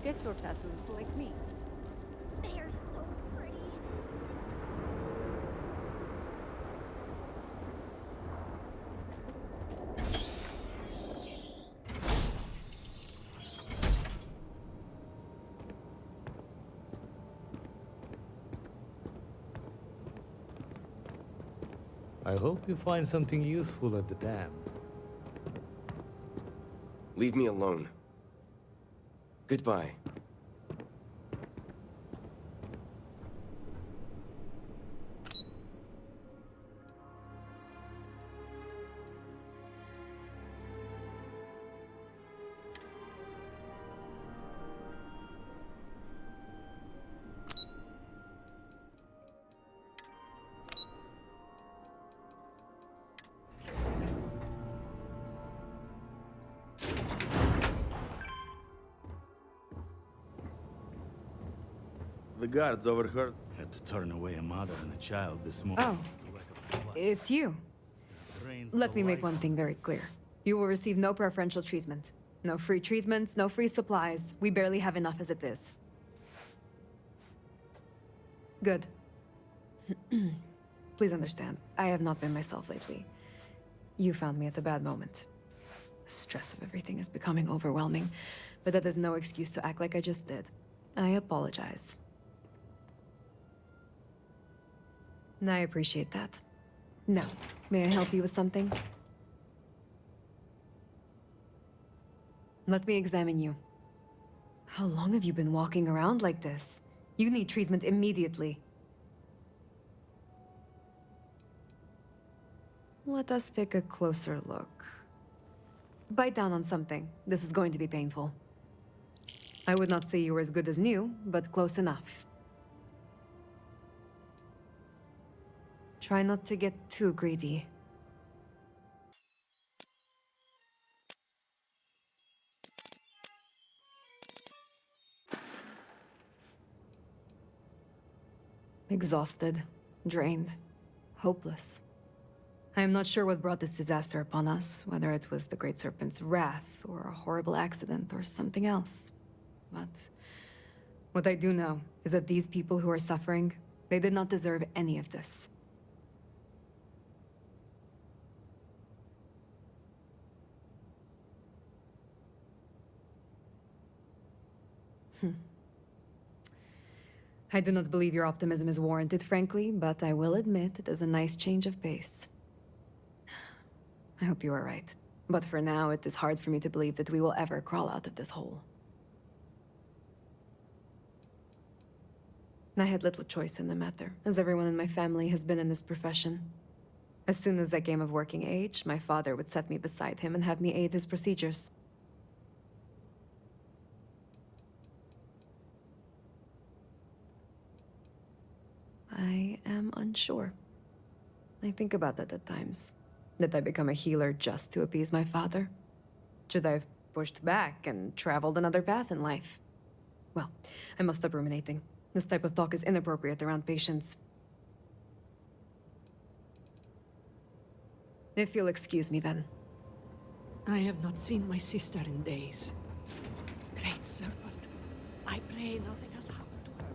get your tattoos like me. They are so pretty. I hope you find something useful at the dam. Leave me alone. Goodbye. The guards overheard. Had to turn away a mother and a child this morning. Oh, to lack of supplies. it's you. Drains Let the me make life one thing very clear. You will receive no preferential treatment. No free treatments, no free supplies. We barely have enough as it is. Good. Please understand, I have not been myself lately. You found me at a bad moment. The stress of everything is becoming overwhelming, but that is no excuse to act like I just did. I apologize. And I appreciate that. Now, may I help you with something? Let me examine you. How long have you been walking around like this? You need treatment immediately. Let us take a closer look. Bite down on something. This is going to be painful. I would not say you were as good as new, but close enough. Try not to get too greedy. Exhausted, drained, hopeless. I am not sure what brought this disaster upon us, whether it was the Great Serpent's wrath, or a horrible accident, or something else. But what I do know is that these people who are suffering, they did not deserve any of this. I do not believe your optimism is warranted, frankly, but I will admit it is a nice change of pace. I hope you are right. But for now, it is hard for me to believe that we will ever crawl out of this hole. I had little choice in the matter, as everyone in my family has been in this profession. As soon as I came of working age, my father would set me beside him and have me aid his procedures. I am unsure. I think about that at times. Did I become a healer just to appease my father? Should I have pushed back and traveled another path in life? Well, I must stop ruminating. This type of talk is inappropriate around patients. If you'll excuse me then. I have not seen my sister in days. Great Serpent, I pray nothing has happened to her.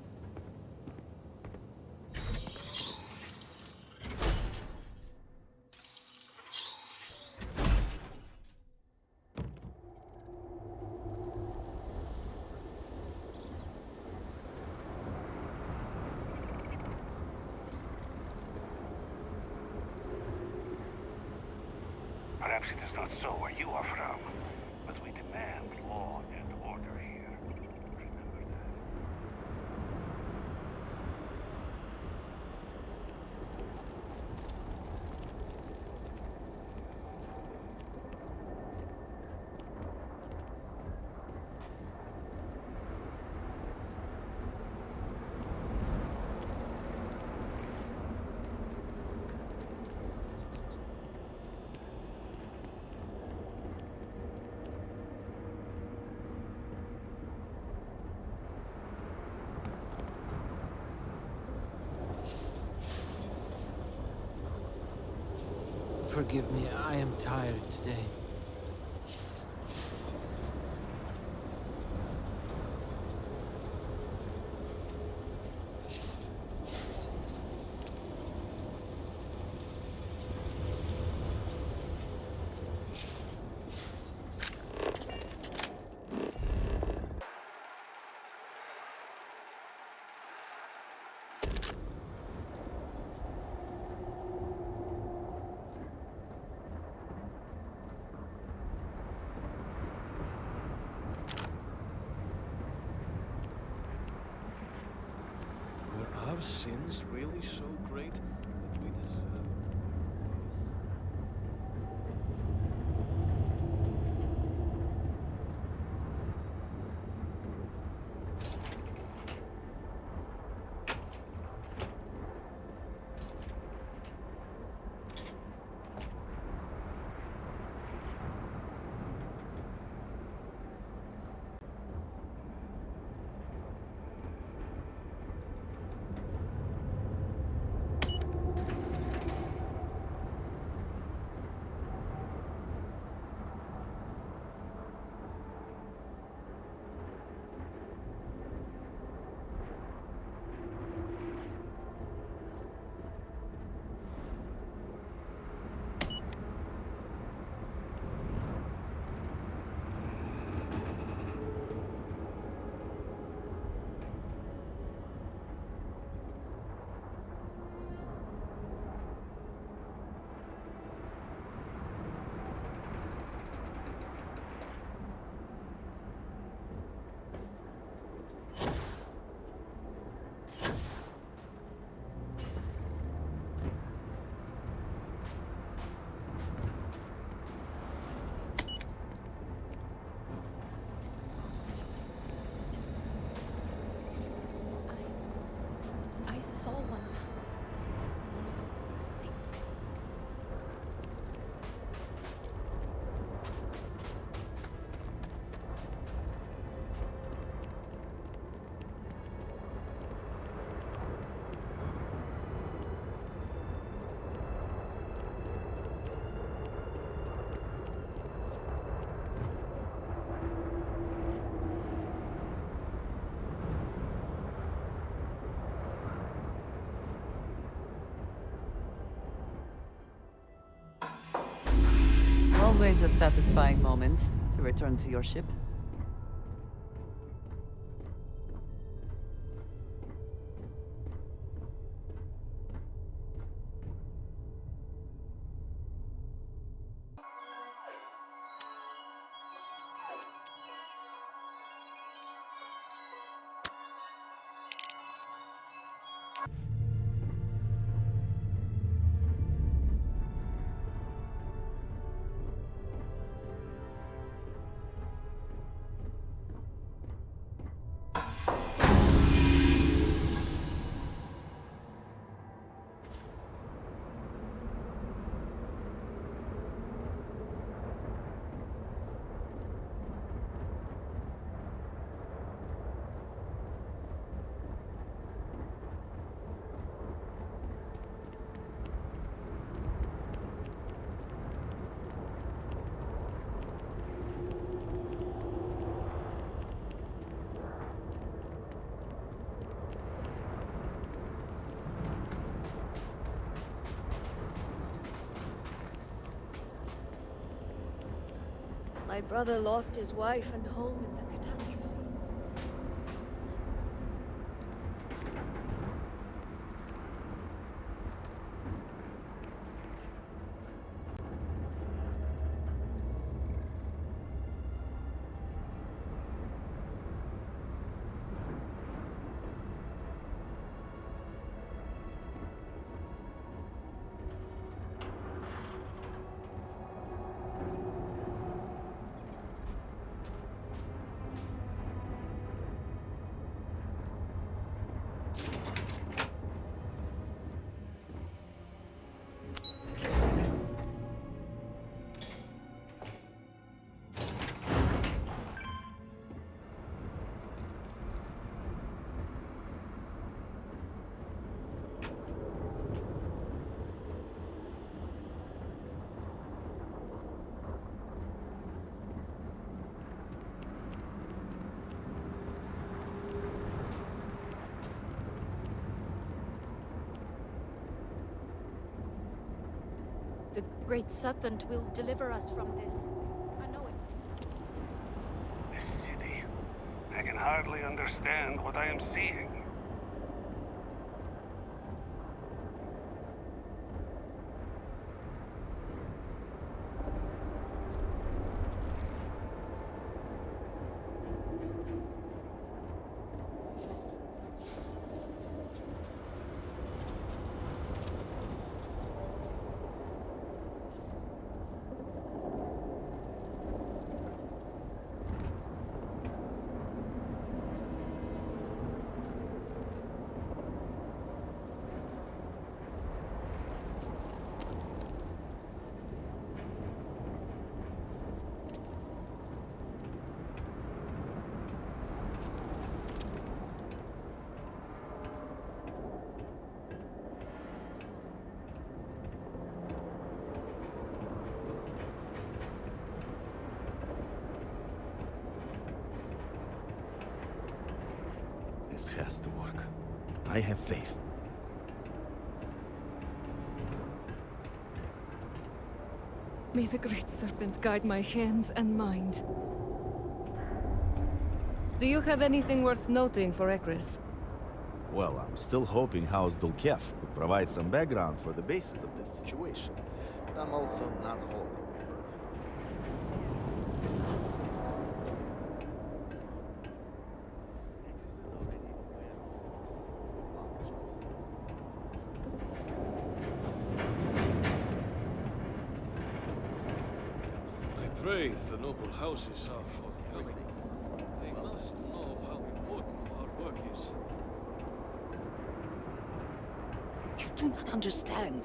Perhaps it is not so where you are from, but we demand law and order here. Remember that. Forgive me, I am tired today. our sins really so great that we deserve? I saw one of those things. Always a satisfying moment to return to your ship. My brother lost his wife and home in the catastrophe. The Great Serpent will deliver us from this. I know it. This city. I can hardly understand what I am seeing. This has to work. I have faith. May the Great Serpent guide my hands and mind. Do you have anything worth noting for Ekris? Well, I'm still hoping House Dulkef could provide some background for the basis of this situation. But I'm also not holding my breath. Ekris is already aware of this. I pray the noble houses are forthcoming. They must know how important our work is. You do not understand.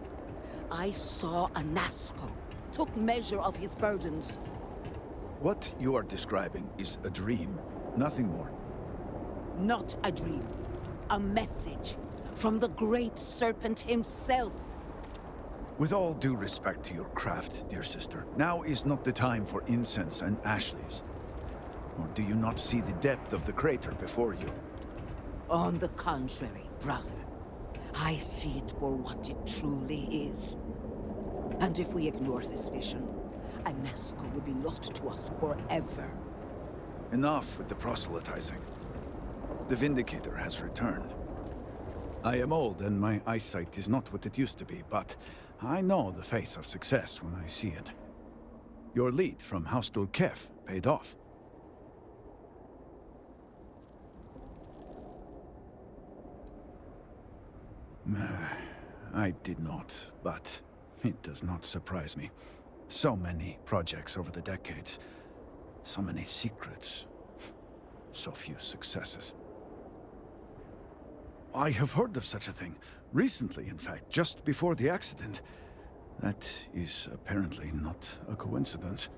I saw Anasko, took measure of his burdens. What you are describing is a dream, nothing more. Not a dream. A message from the Great Serpent himself. With all due respect to your craft, dear sister, now is not the time for incense and ash leaves. Or do you not see the depth of the crater before you? On the contrary, brother. I see it for what it truly is. And if we ignore this vision, Anasko will be lost to us forever. Enough with the proselytizing. The Vindicator has returned. I am old and my eyesight is not what it used to be, but I know the face of success when I see it. Your lead from House Dulkef paid off. I did not, but it does not surprise me. So many projects over the decades. So many secrets. So few successes. I have heard of such a thing. Recently, in fact, just before the accident. That is apparently not a coincidence.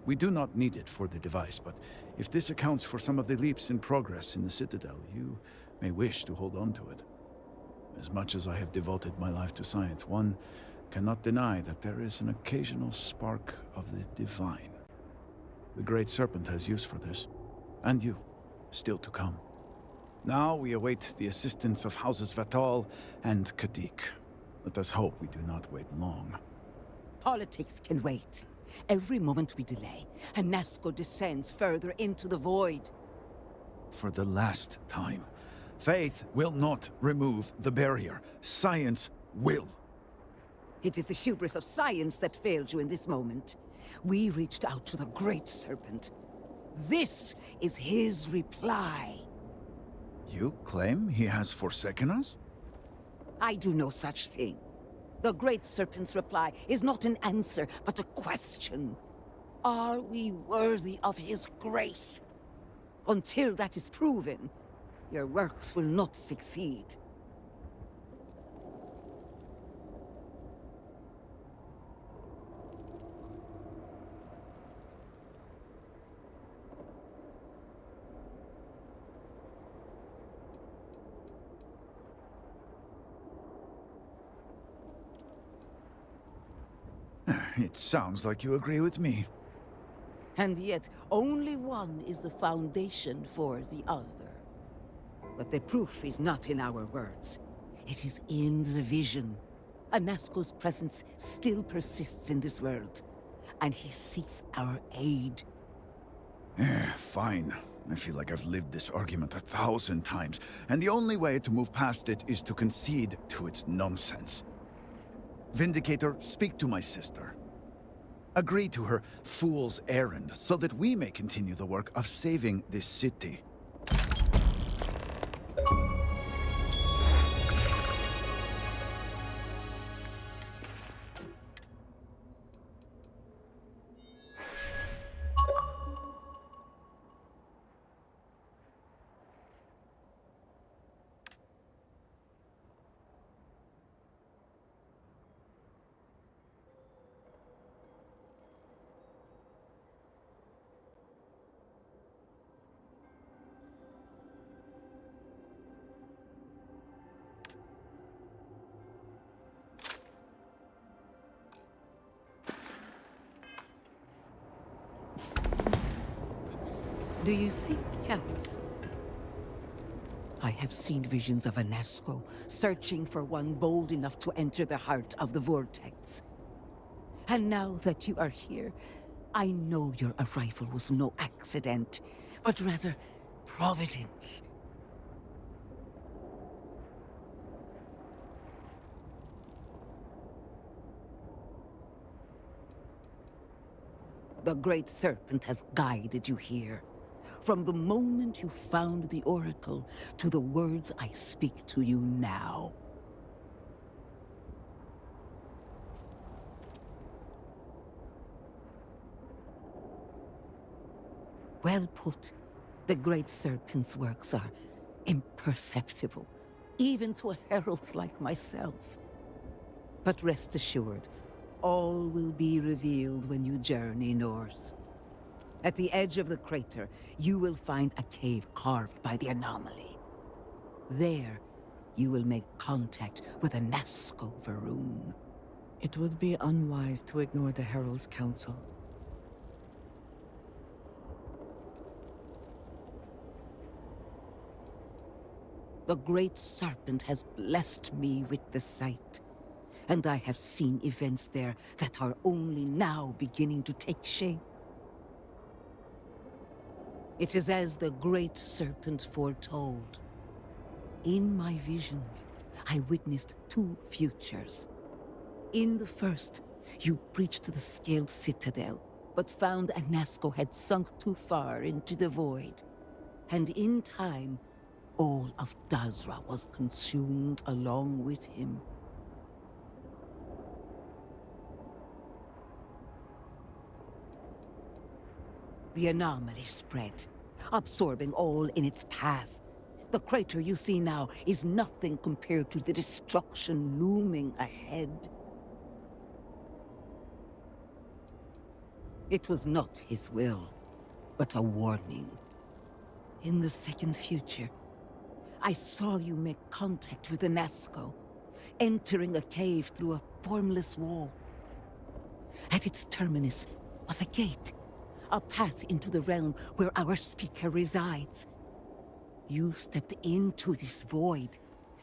We do not need it for the device, but if this accounts for some of the leaps in progress in the Citadel, you may wish to hold on to it. As much as I have devoted my life to science, one cannot deny that there is an occasional spark of the divine. The Great Serpent has use for this. And you, still to come. Now we await the assistance of Houses Vatal and Kadik. Let us hope we do not wait long. Politics can wait. Every moment we delay, Anasko descends further into the void. For the last time, faith will not remove the barrier. Science will. It is the hubris of science that failed you in this moment. We reached out to the Great Serpent. This is his reply. You claim he has forsaken us? I do no such thing. The Great Serpent's reply is not an answer, but a question. Are we worthy of his grace? Until that is proven, your works will not succeed. It sounds like you agree with me. And yet, only one is the foundation for the other. But the proof is not in our words. It is in the vision. Anasko's presence still persists in this world, and he seeks our aid. Fine. I feel like I've lived this argument 1,000 times, and the only way to move past it is to concede to its nonsense. Vindicator, speak to my sister. Agree to her fool's errand, so that we may continue the work of saving this city. Do you seek cows? I have seen visions of Anasko, searching for one bold enough to enter the heart of the vortex. And now that you are here, I know your arrival was no accident, but rather providence. The Great Serpent has guided you here. From the moment you found the Oracle to the words I speak to you now. Well put. The Great Serpent's works are imperceptible, even to a herald like myself. But rest assured, all will be revealed when you journey north. At the edge of the crater, you will find a cave carved by the anomaly. There, you will make contact with Anasko Va'ruun. It would be unwise to ignore the Herald's counsel. The Great Serpent has blessed me with the sight, and I have seen events there that are only now beginning to take shape. It is as the Great Serpent foretold. In my visions, I witnessed two futures. In the first, you breached the scaled citadel, but found Anasko had sunk too far into the void. And in time, all of Dazra was consumed along with him. The anomaly spread, absorbing all in its path. The crater you see now is nothing compared to the destruction looming ahead. It was not his will, but a warning. In the second future, I saw you make contact with Anasko, entering a cave through a formless wall. At its terminus was a gate, a path into the realm where our speaker resides. You stepped into this void,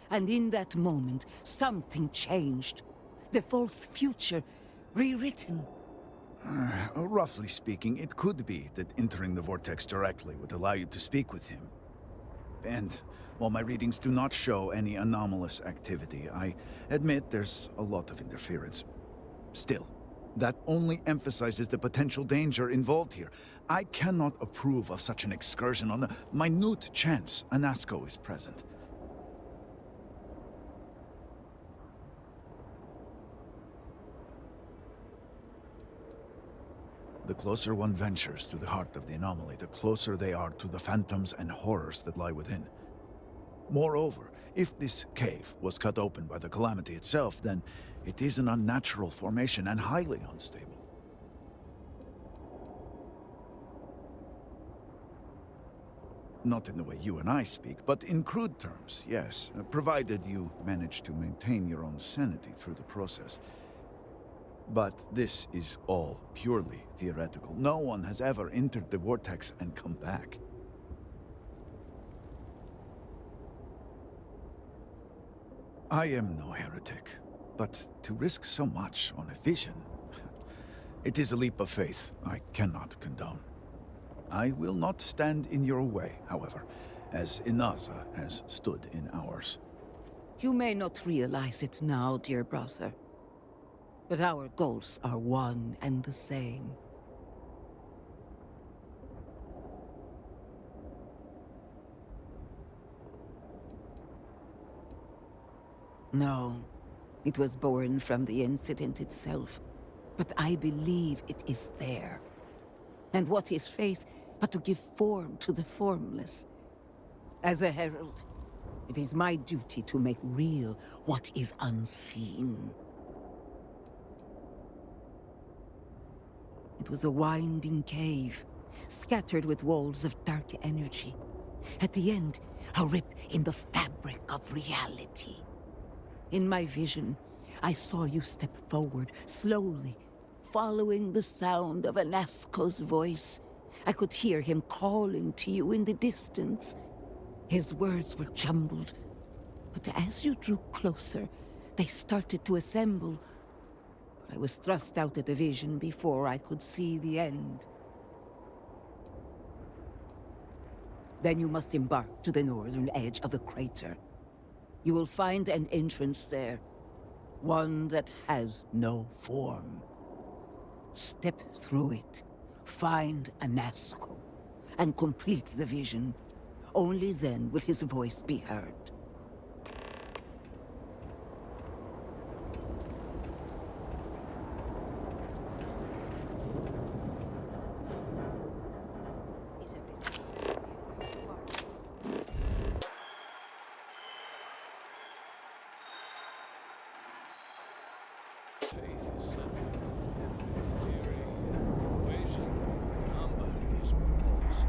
and in that moment, something changed. The false future, rewritten. Roughly speaking, it could be that entering the vortex directly would allow you to speak with him. And while my readings do not show any anomalous activity, I admit there's a lot of interference. Still, that only emphasizes the potential danger involved here. I cannot approve of such an excursion on the minute chance Anasko is present. The closer one ventures to the heart of the anomaly, the closer they are to the phantoms and horrors that lie within. Moreover, if this cave was cut open by the calamity itself, then it is an unnatural formation and highly unstable. Not in the way you and I speak, but in crude terms, yes, provided you manage to maintain your own sanity through the process. But this is all purely theoretical. No one has ever entered the vortex and come back. I am no heretic, but to risk so much on a vision, it is a leap of faith I cannot condone. I will not stand in your way, however, as Inaza has stood in ours. You may not realize it now, dear brother, but our goals are one and the same. No, it was born from the incident itself, but I believe it is there. And what is faith but to give form to the formless? As a herald, it is my duty to make real what is unseen. It was a winding cave, scattered with walls of dark energy. At the end, a rip in the fabric of reality. In my vision, I saw you step forward, slowly, following the sound of Anasko's voice. I could hear him calling to you in the distance. His words were jumbled, but as you drew closer, they started to assemble. But I was thrust out of the vision before I could see the end. Then you must embark to the northern edge of the crater. You will find an entrance there, one that has no form. Step through it, find Anasko, and complete the vision. Only then will his voice be heard. Faith is simple. Every theory, equation, number gives me pause.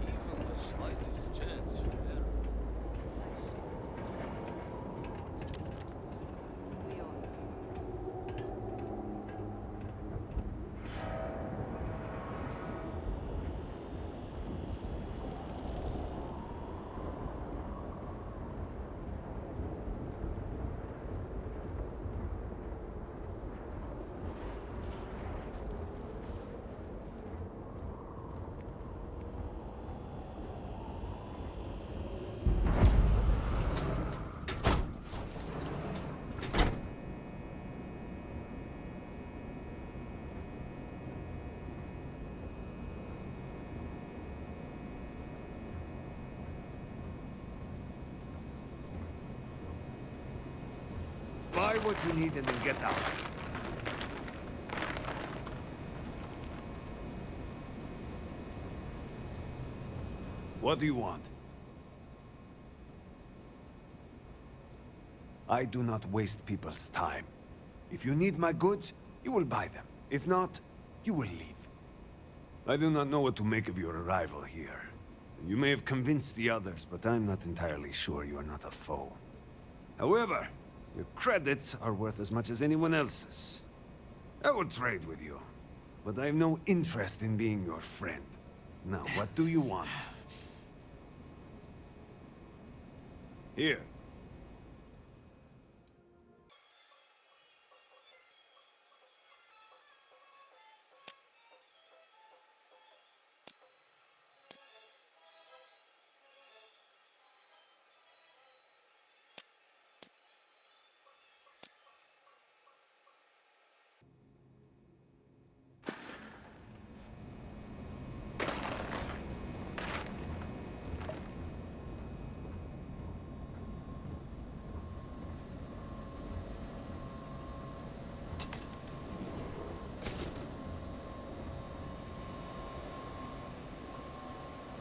Even the slightest chance for error. Buy what you need and then get out. What do you want? I do not waste people's time. If you need my goods, you will buy them. If not, you will leave. I do not know what to make of your arrival here. You may have convinced the others, but I'm not entirely sure you are not a foe. However, your credits are worth as much as anyone else's. I will trade with you, but I have no interest in being your friend. Now, what do you want? Here.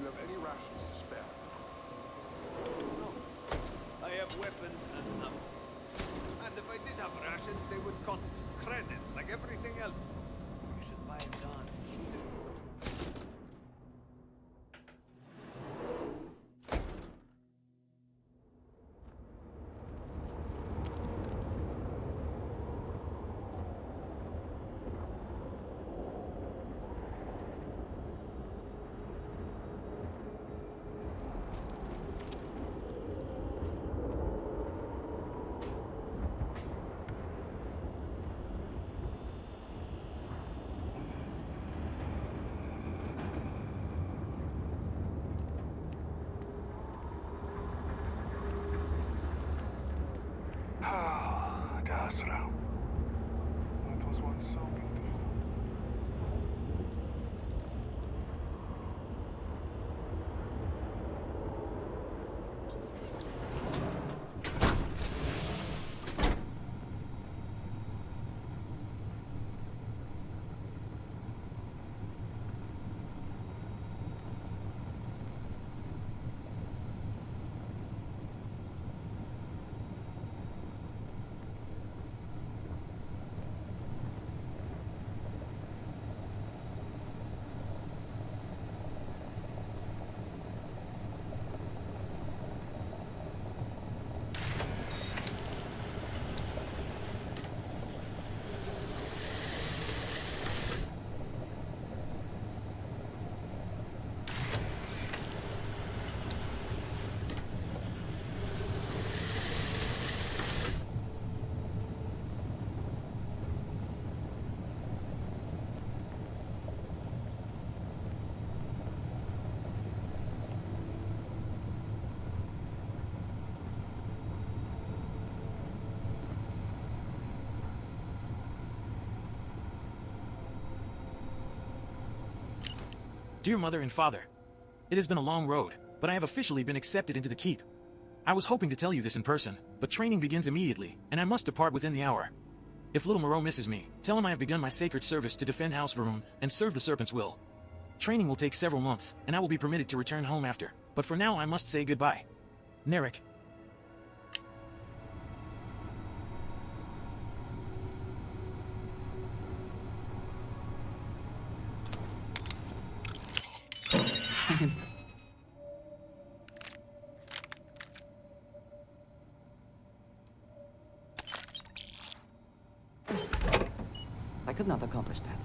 Do you have any rations to spare? No. I have weapons and ammo. And if I did have rations, they would cost credits like everything else. You should buy a gun and shoot it. Dasra. It was once so beautiful. Dear Mother and Father, it has been a long road, but I have officially been accepted into the keep. I was hoping to tell you this in person, but training begins immediately, and I must depart within the hour. If little Moreau misses me, tell him I have begun my sacred service to defend House Va'ruun and serve the Serpent's will. Training will take several months, and I will be permitted to return home after, but for now I must say goodbye. Narek. First, I could not accomplish that.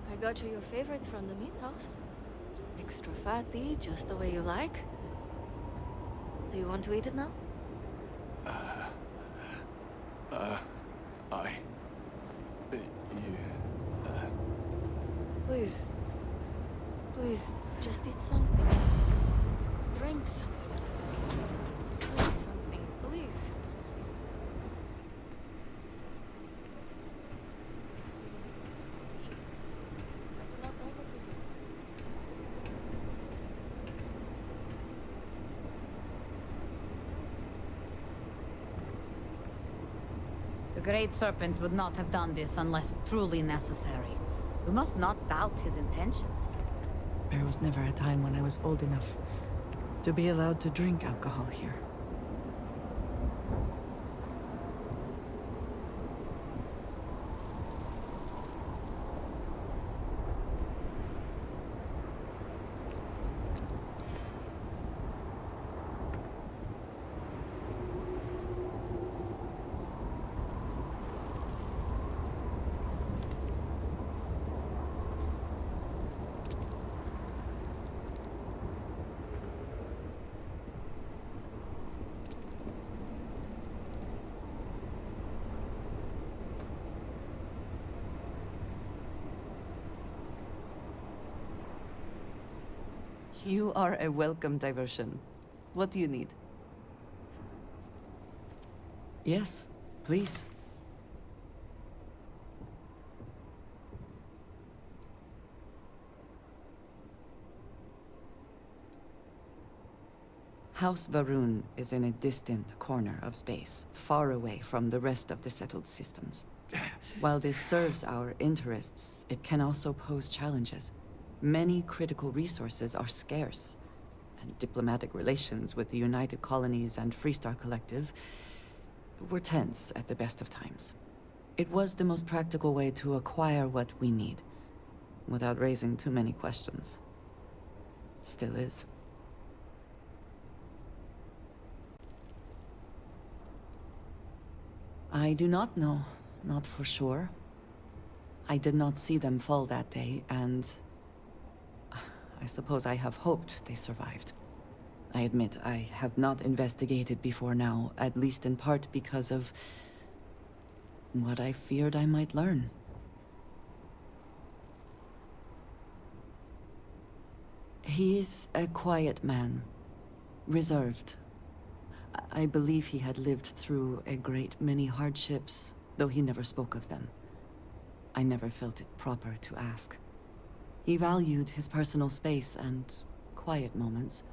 I got you your favorite from the meat house. Extra fatty, just the way you like. Do you want to eat it now? Please. Please, just eat something. Drink something. Say something, please. The Great Serpent would not have done this unless truly necessary. We must not doubt his intentions. There was never a time when I was old enough to be allowed to drink alcohol here. You are a welcome diversion. What do you need? Yes, please. House Va'ruun is in a distant corner of space, far away from the rest of the settled systems. While this serves our interests, it can also pose challenges. Many critical resources are scarce, and diplomatic relations with the United Colonies and Freestar Collective were tense at the best of times. It was the most practical way to acquire what we need, without raising too many questions. Still is. I do not know, not for sure. I did not see them fall that day, and I suppose I have hoped they survived. I admit I have not investigated before now, at least in part because of what I feared I might learn. He is a quiet man, reserved. I believe he had lived through a great many hardships, though he never spoke of them. I never felt it proper to ask. He valued his personal space and quiet moments.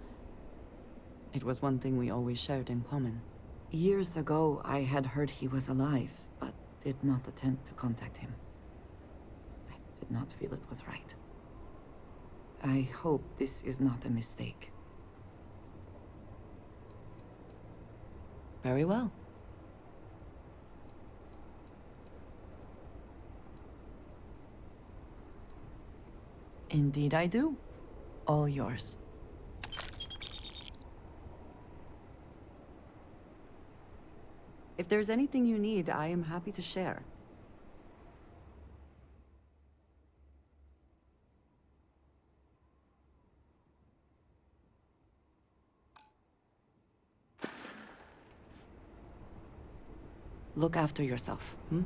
It was one thing we always shared in common. Years ago, I had heard he was alive, but did not attempt to contact him. I did not feel it was right. I hope this is not a mistake. Very well. Indeed I do. All yours. If there's anything you need, I am happy to share. look after yourself, hmm?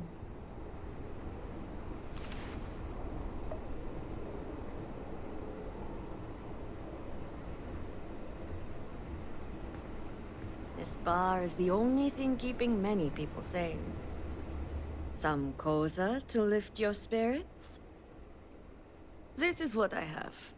This bar is the only thing keeping many people sane. Some koza to lift your spirits? This is what I have.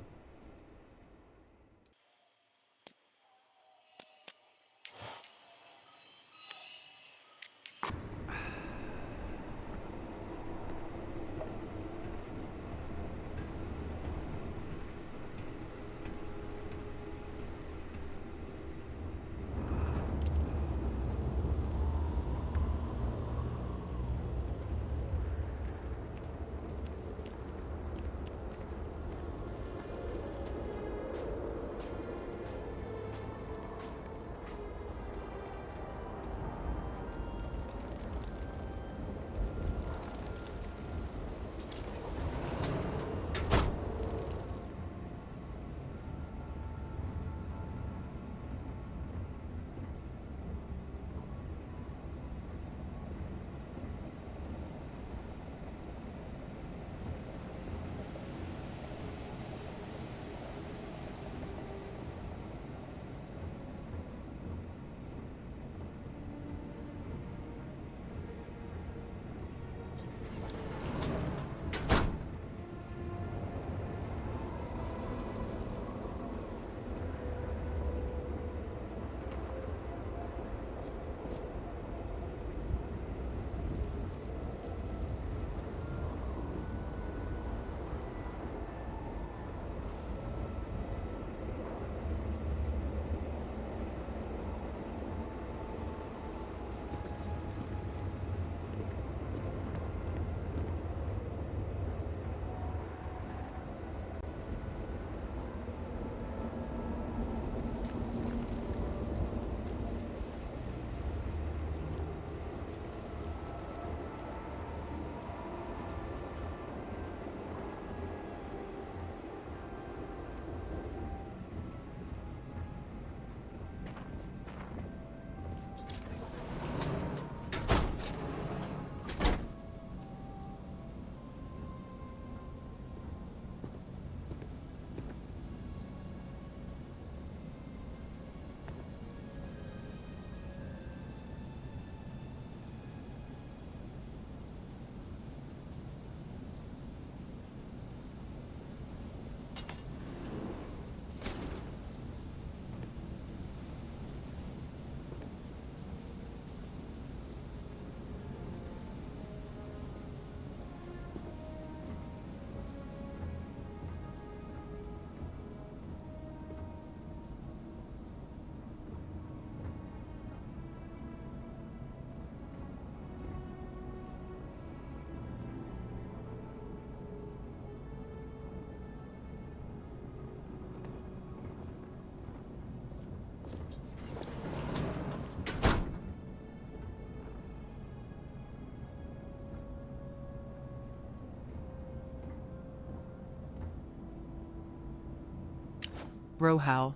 Brohal,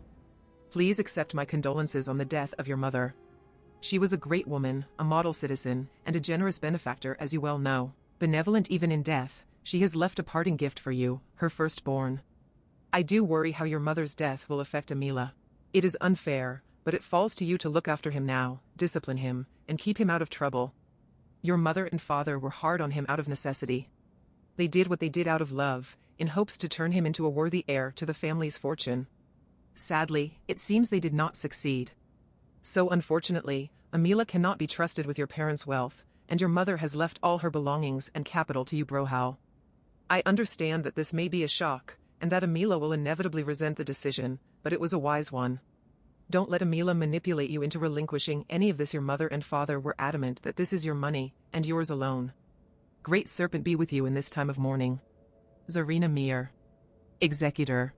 please accept my condolences on the death of your mother. She was a great woman, a model citizen, and a generous benefactor, as you well know. Benevolent even in death, she has left a parting gift for you, her firstborn. I do worry how your mother's death will affect Amila. It is unfair, but it falls to you to look after him now, discipline him, and keep him out of trouble. Your mother and father were hard on him out of necessity. They did what they did out of love, in hopes to turn him into a worthy heir to the family's fortune. Sadly, it seems they did not succeed. So unfortunately, Amila cannot be trusted with your parents' wealth, and your mother has left all her belongings and capital to you, Brohal. I understand that this may be a shock, and that Amila will inevitably resent the decision, but it was a wise one. Don't let Amila manipulate you into relinquishing any of this. Your mother and father were adamant that this is your money, and yours alone. Great Serpent be with you in this time of mourning. Zarina Mir, Executor.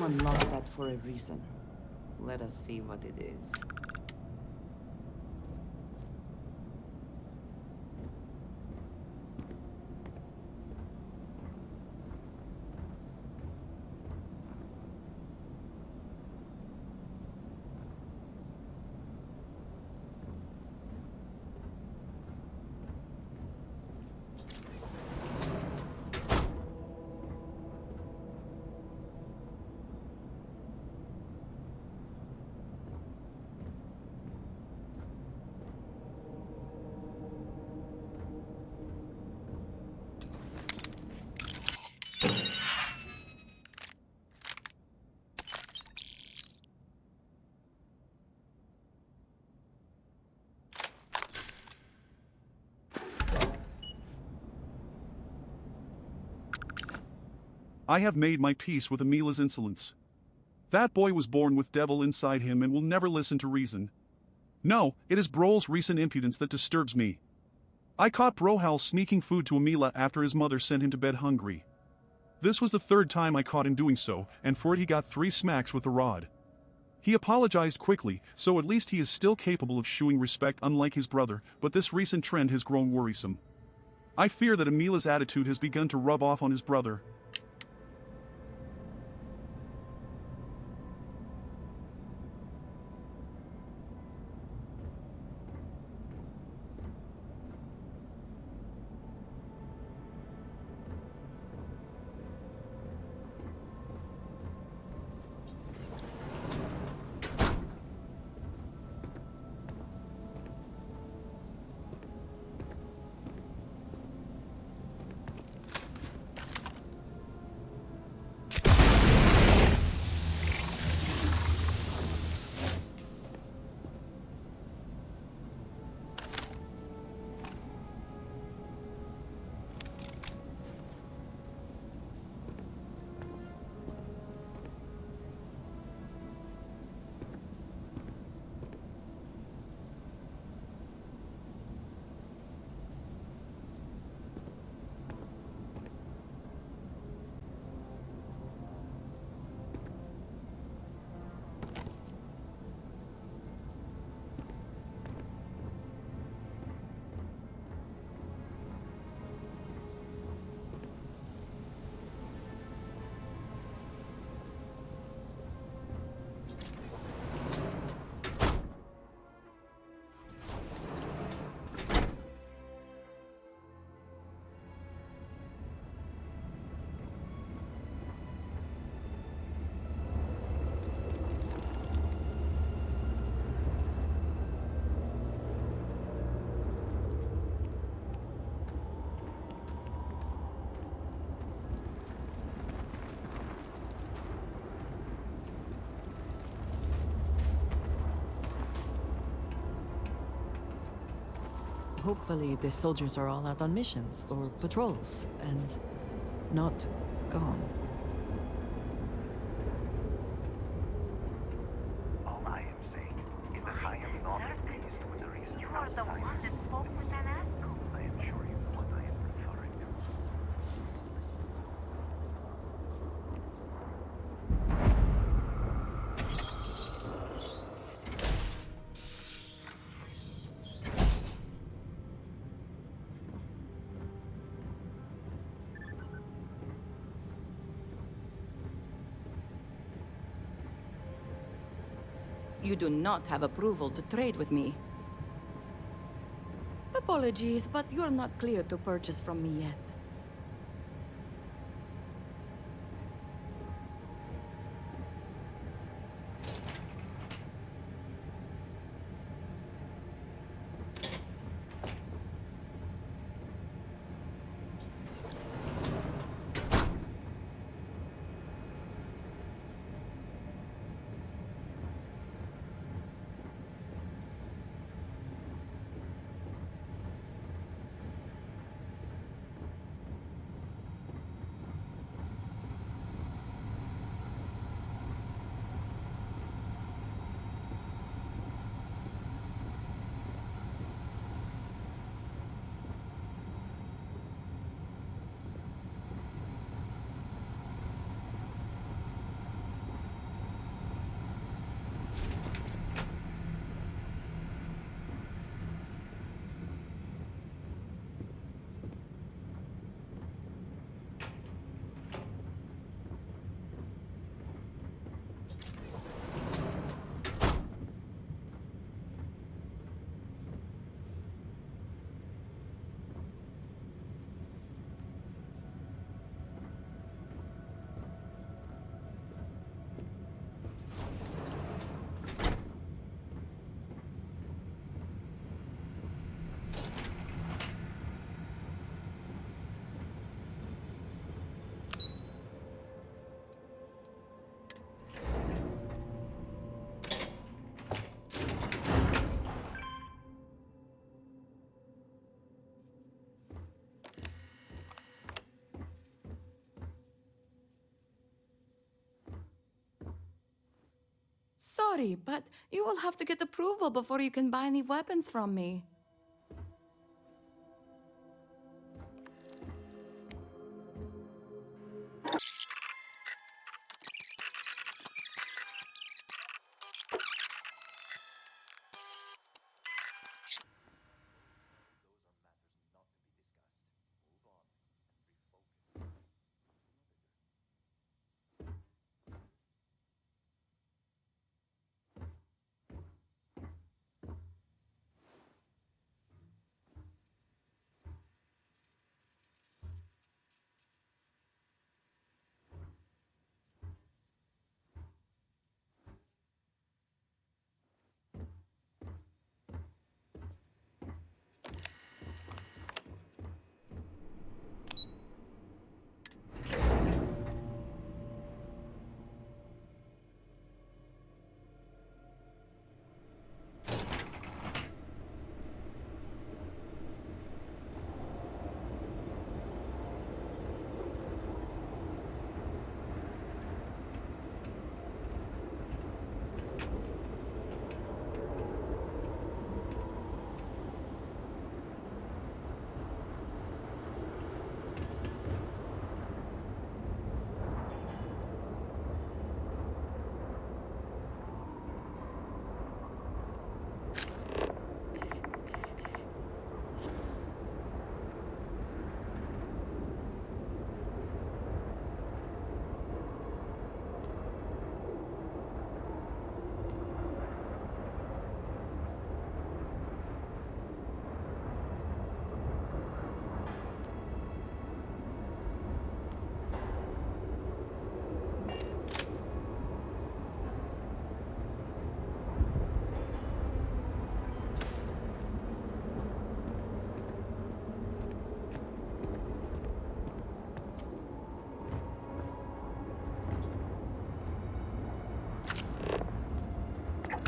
unlocked that for a reason. Let us see what it is. I have made my peace with Emila's insolence. That boy was born with devil inside him and will never listen to reason. No, it is Brohl's recent impudence that disturbs me. I caught Brohal sneaking food to Emila after his mother sent him to bed hungry. This was the third time I caught him doing so, and for it he got 3 smacks with a rod. He apologized quickly, so at least he is still capable of showing respect unlike his brother, but this recent trend has grown worrisome. I fear that Emila's attitude has begun to rub off on his brother. Hopefully the soldiers are all out on missions or patrols and not gone. All I am saying is that I am not pleased with the recent You are the one that spoke with Anasko. I am sure you know what I am referring to. You do not have approval to trade with me. Apologies, but you're not clear to purchase from me yet. sorry, but you will have to get approval before you can buy any weapons from me.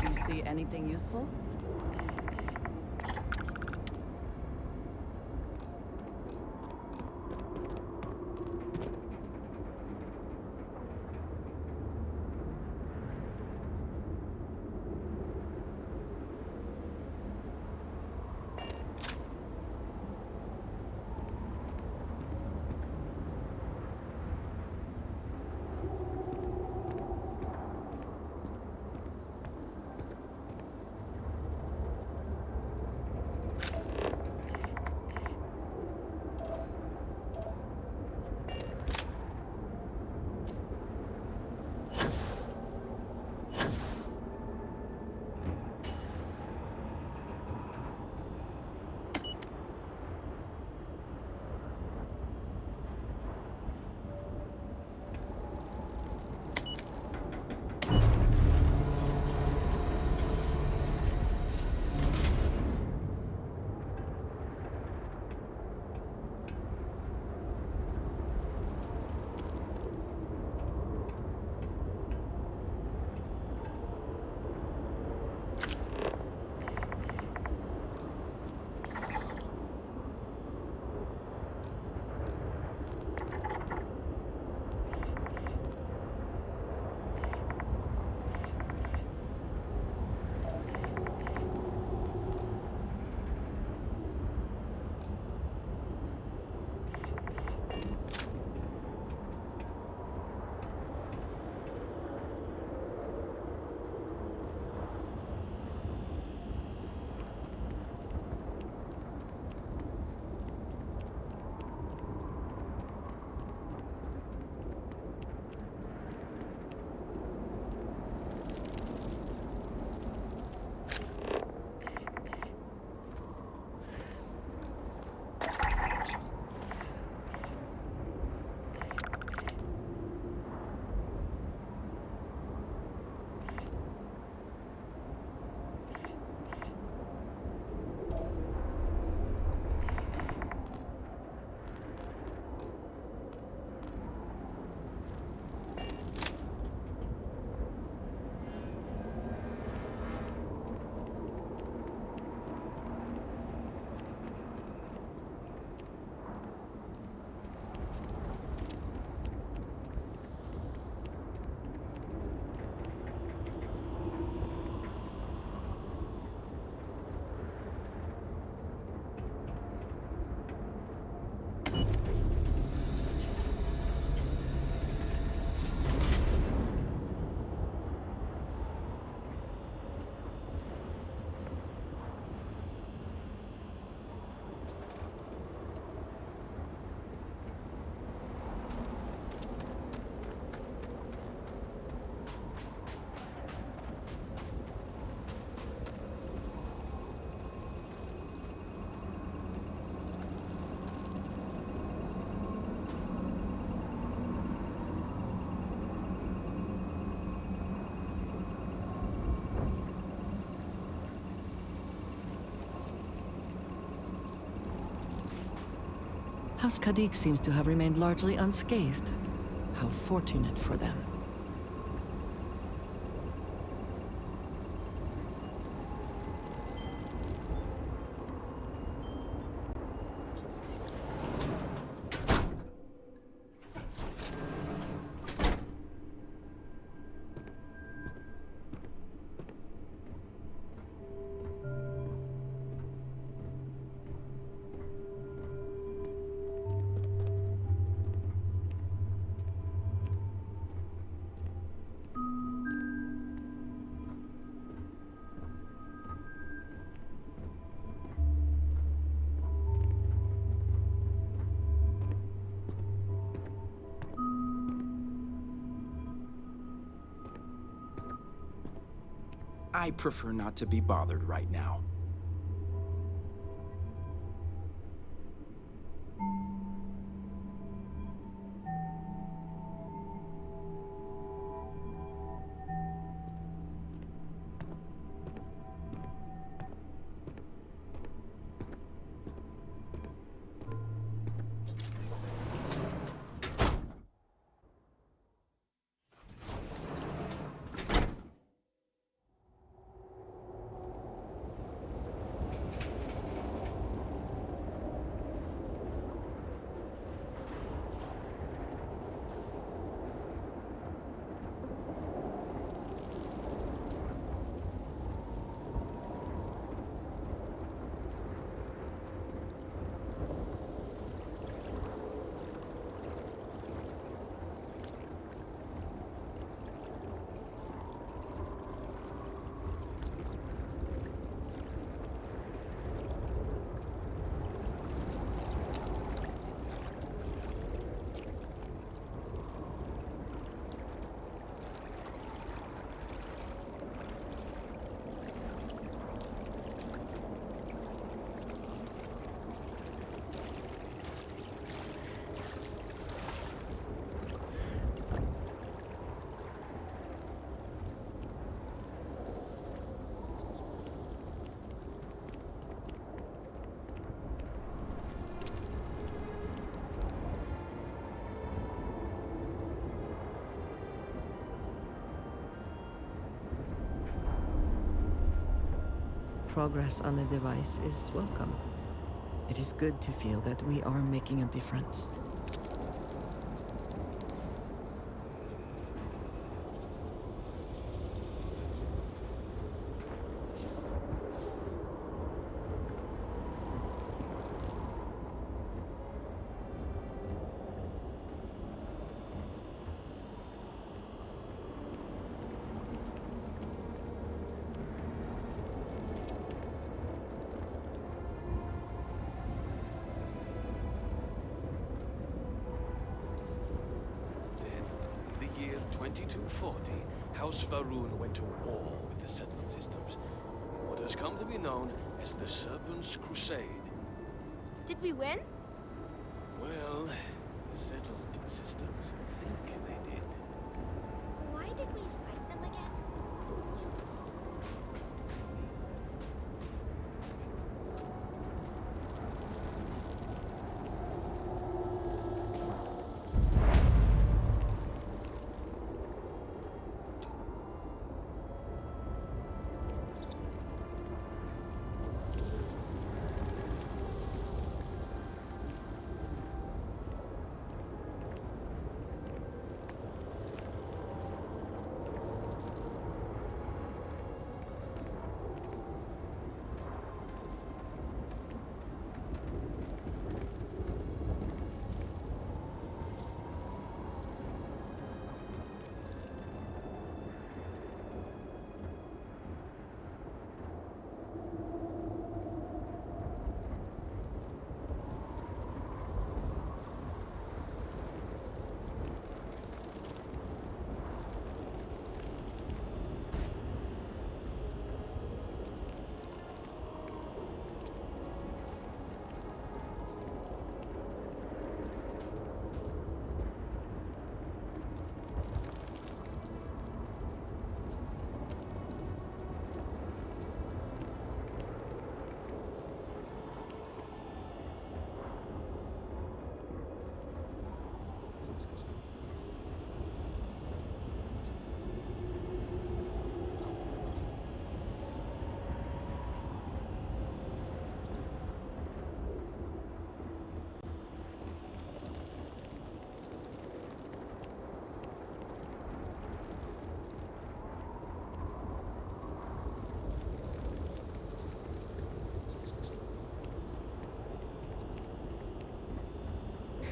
Do you see anything useful? House Kadik seems to have remained largely unscathed. How fortunate for them. I prefer not to be bothered right now. Progress on the device is welcome. It is good to feel that we are making a difference. Then, in the year 2240, House Va'ruun went to war with the settled systems. What has come to be known as the Serpent's Crusade. Did we win? Well, the settled systems think they did. Why did we fight them again?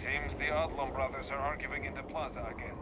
Seems the Odlum brothers are arguing in the plaza again.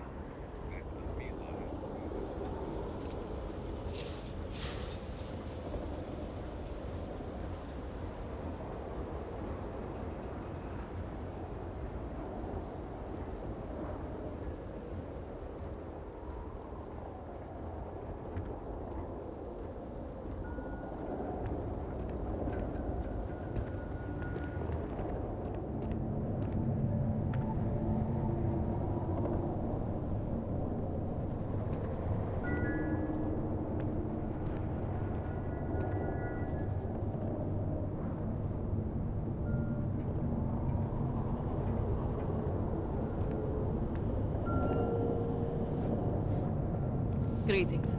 Greetings.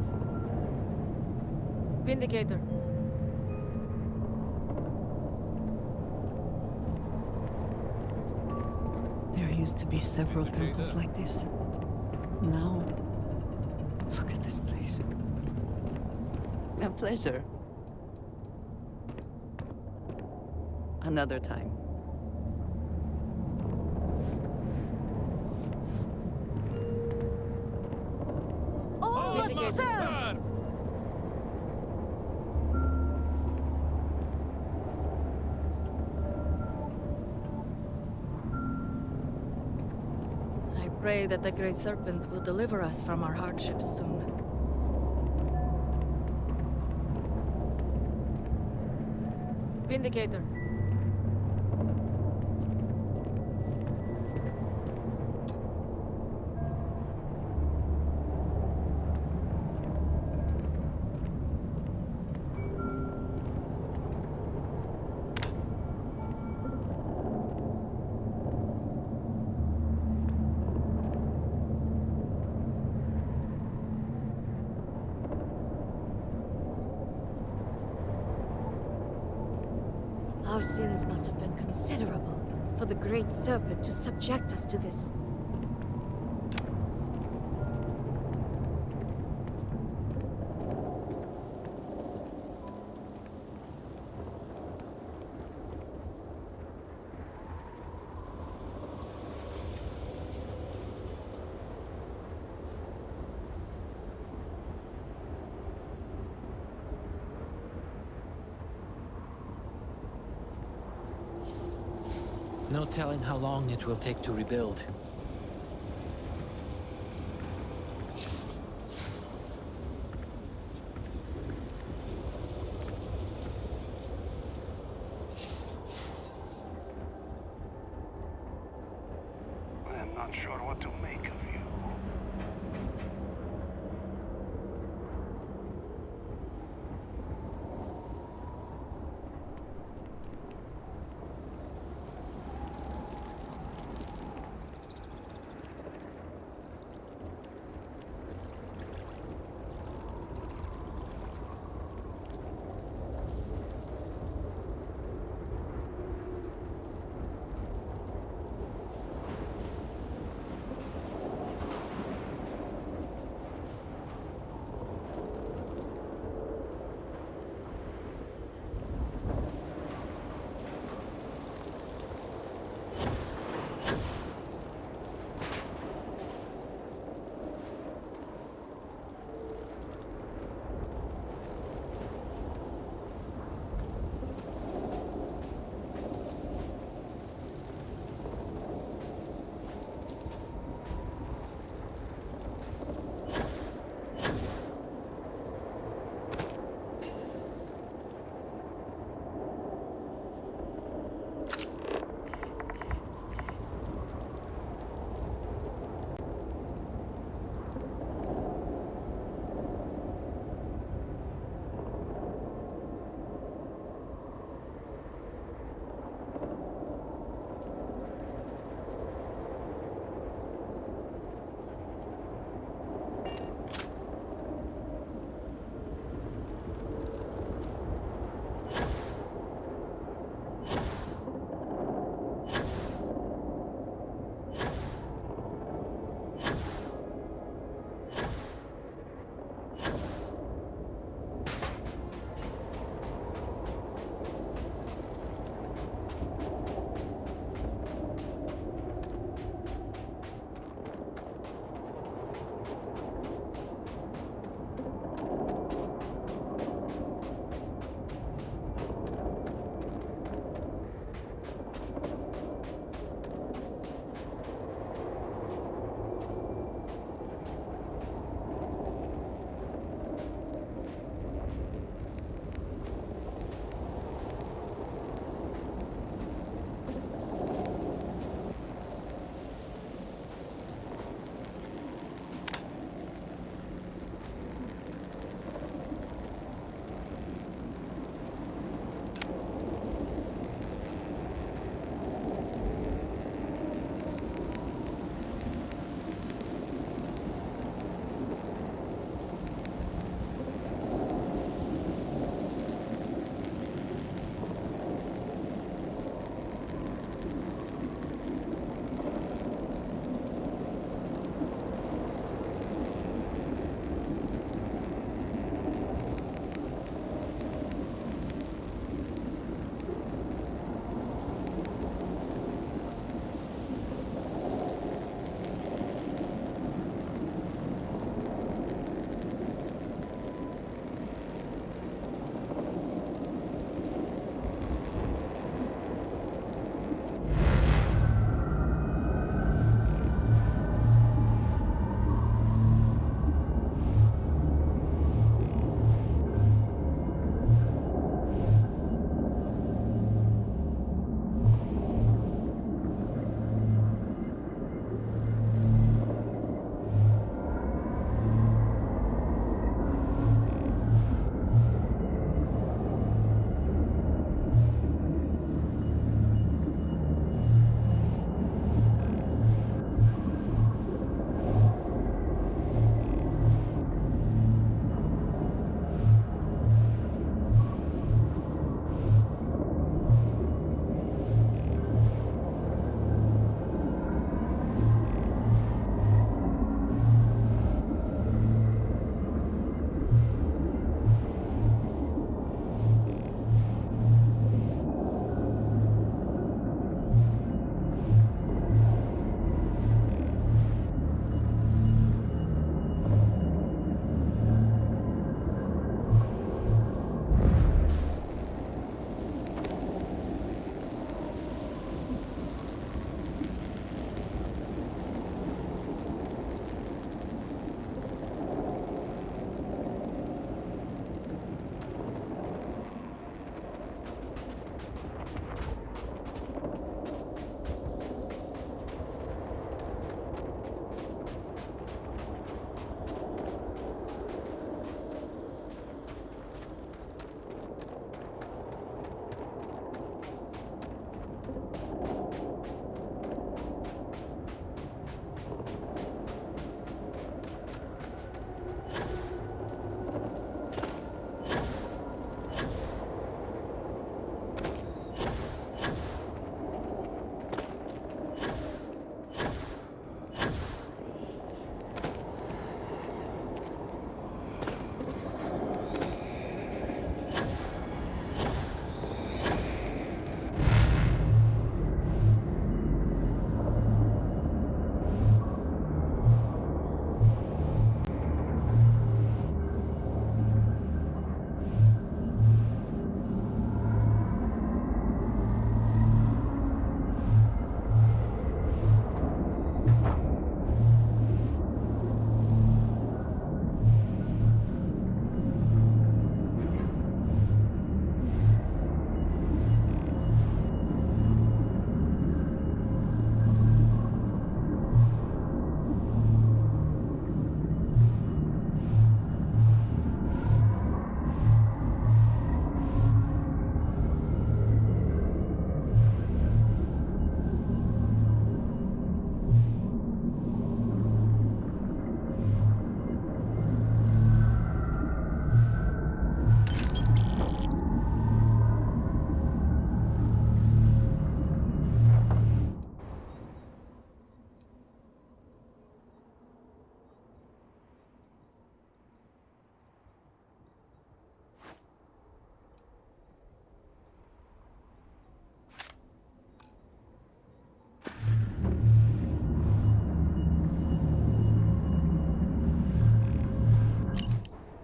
Vindicator. There used to be several temples like this. Now, look at this place. A pleasure. Another time. Sir! I pray that the Great Serpent will deliver us from our hardships soon. Vindicator. Our sins must have been considerable for the Great Serpent to subject us to this. No telling how long it will take to rebuild. I am not sure what to make of you.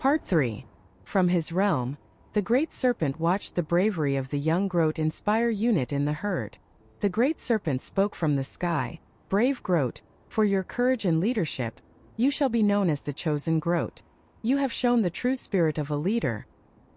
Part 3. From his realm, the Great Serpent watched the bravery of the young Groat inspire unit in the herd. The Great Serpent spoke from the sky, "Brave Groat, for your courage and leadership, you shall be known as the chosen Groat. You have shown the true spirit of a leader,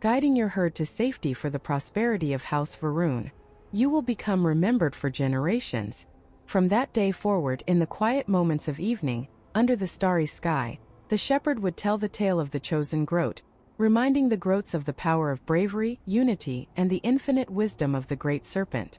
guiding your herd to safety for the prosperity of House Va'ruun. You will become remembered for generations." From that day forward, in the quiet moments of evening, under the starry sky, the shepherd would tell the tale of the chosen Groat, reminding the Groats of the power of bravery, unity, and the infinite wisdom of the Great Serpent.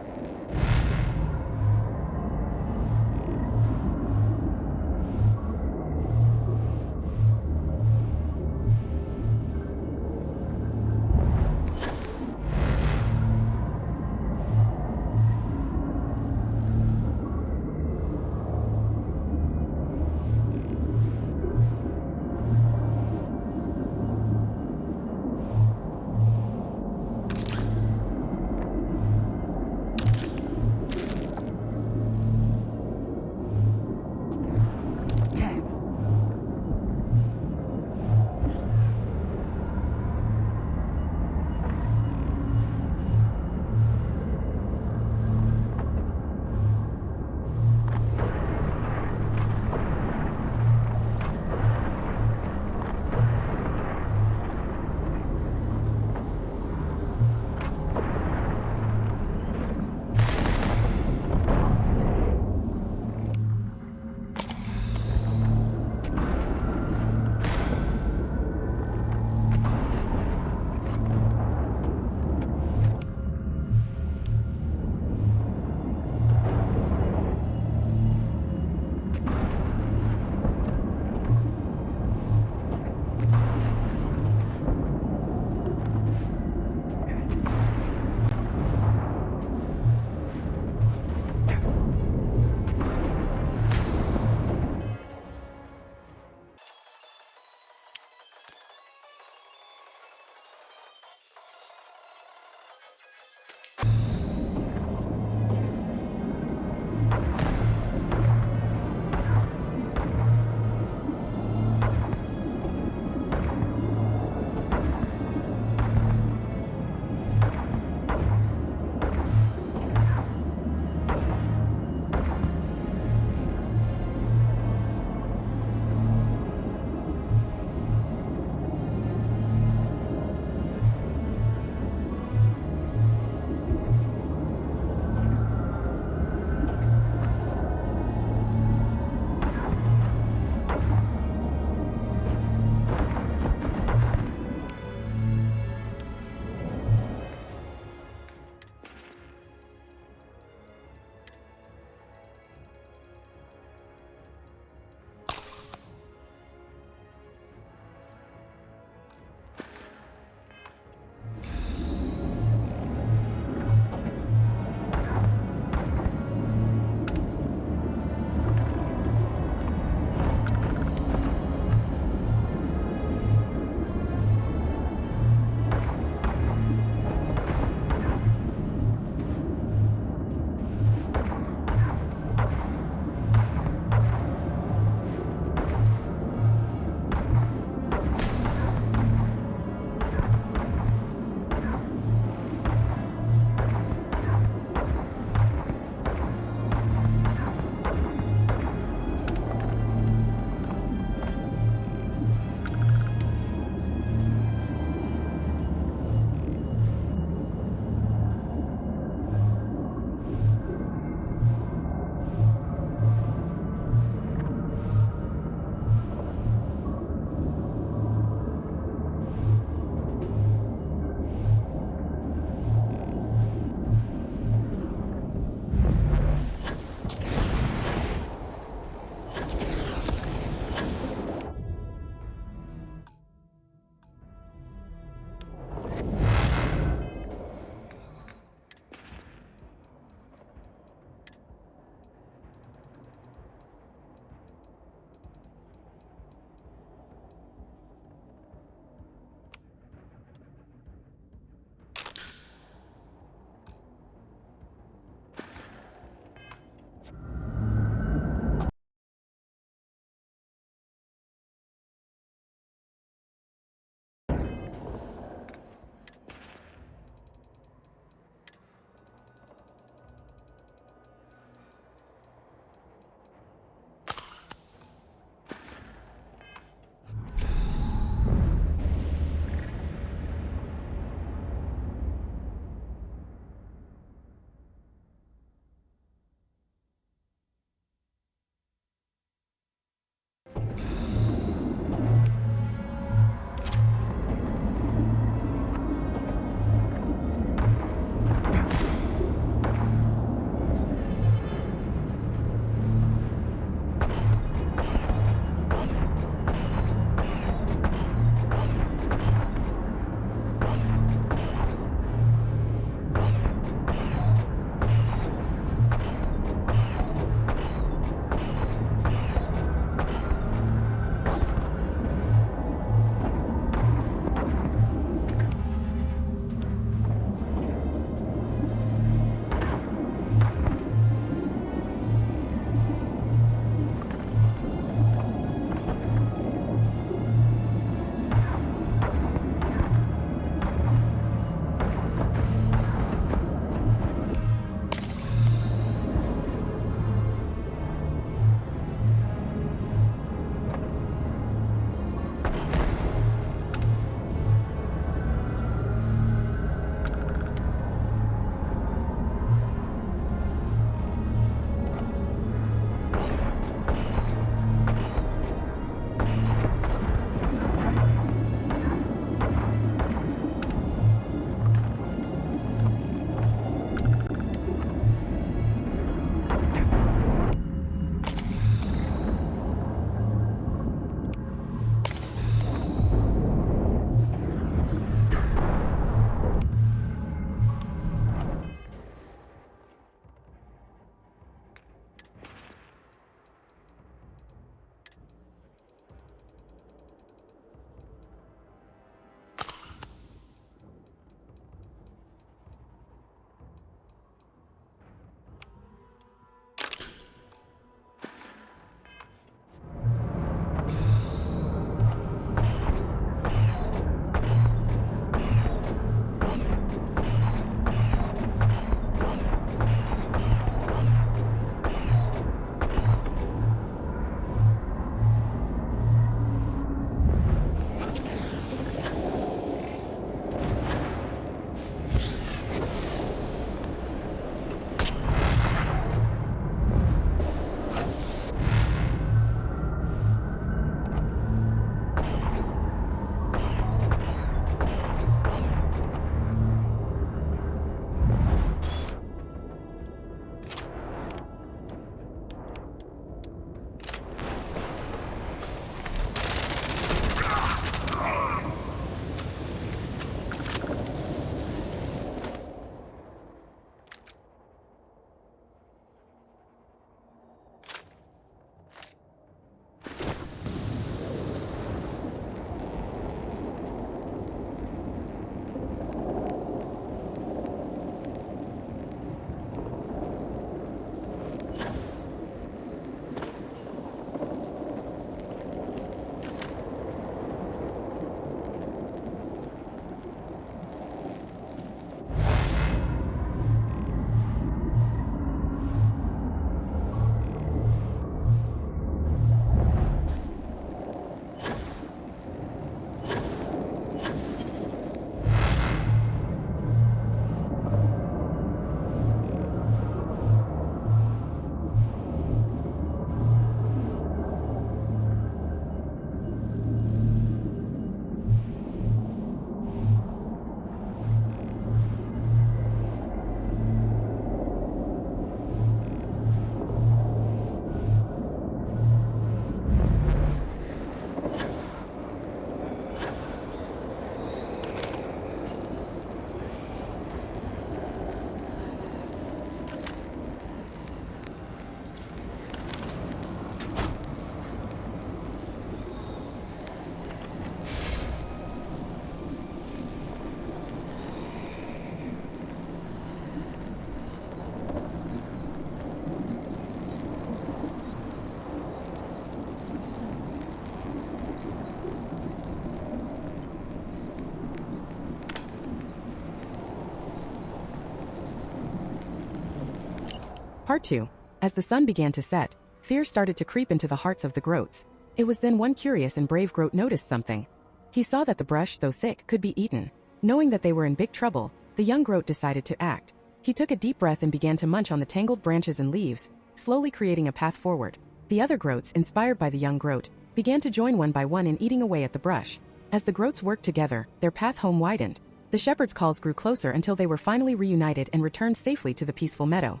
Part 2. As the sun began to set, fear started to creep into the hearts of the Groats. It was then one curious and brave Groat noticed something. He saw that the brush, though thick, could be eaten. Knowing that they were in big trouble, the young Groat decided to act. He took a deep breath and began to munch on the tangled branches and leaves, slowly creating a path forward. The other Groats, inspired by the young Groat, began to join one by one in eating away at the brush. As the Groats worked together, their path home widened. The shepherd's calls grew closer until they were finally reunited and returned safely to the peaceful meadow.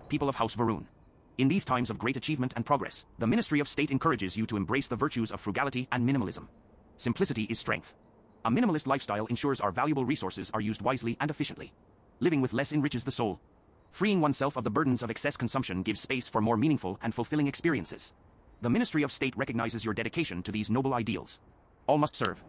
People of House Va'ruun. In these times of great achievement and progress, the Ministry of State encourages you to embrace the virtues of frugality and minimalism. Simplicity is strength. A minimalist lifestyle ensures our valuable resources are used wisely and efficiently. Living with less enriches the soul. Freeing oneself of the burdens of excess consumption gives space for more meaningful and fulfilling experiences. The Ministry of State recognizes your dedication to these noble ideals. All must serve.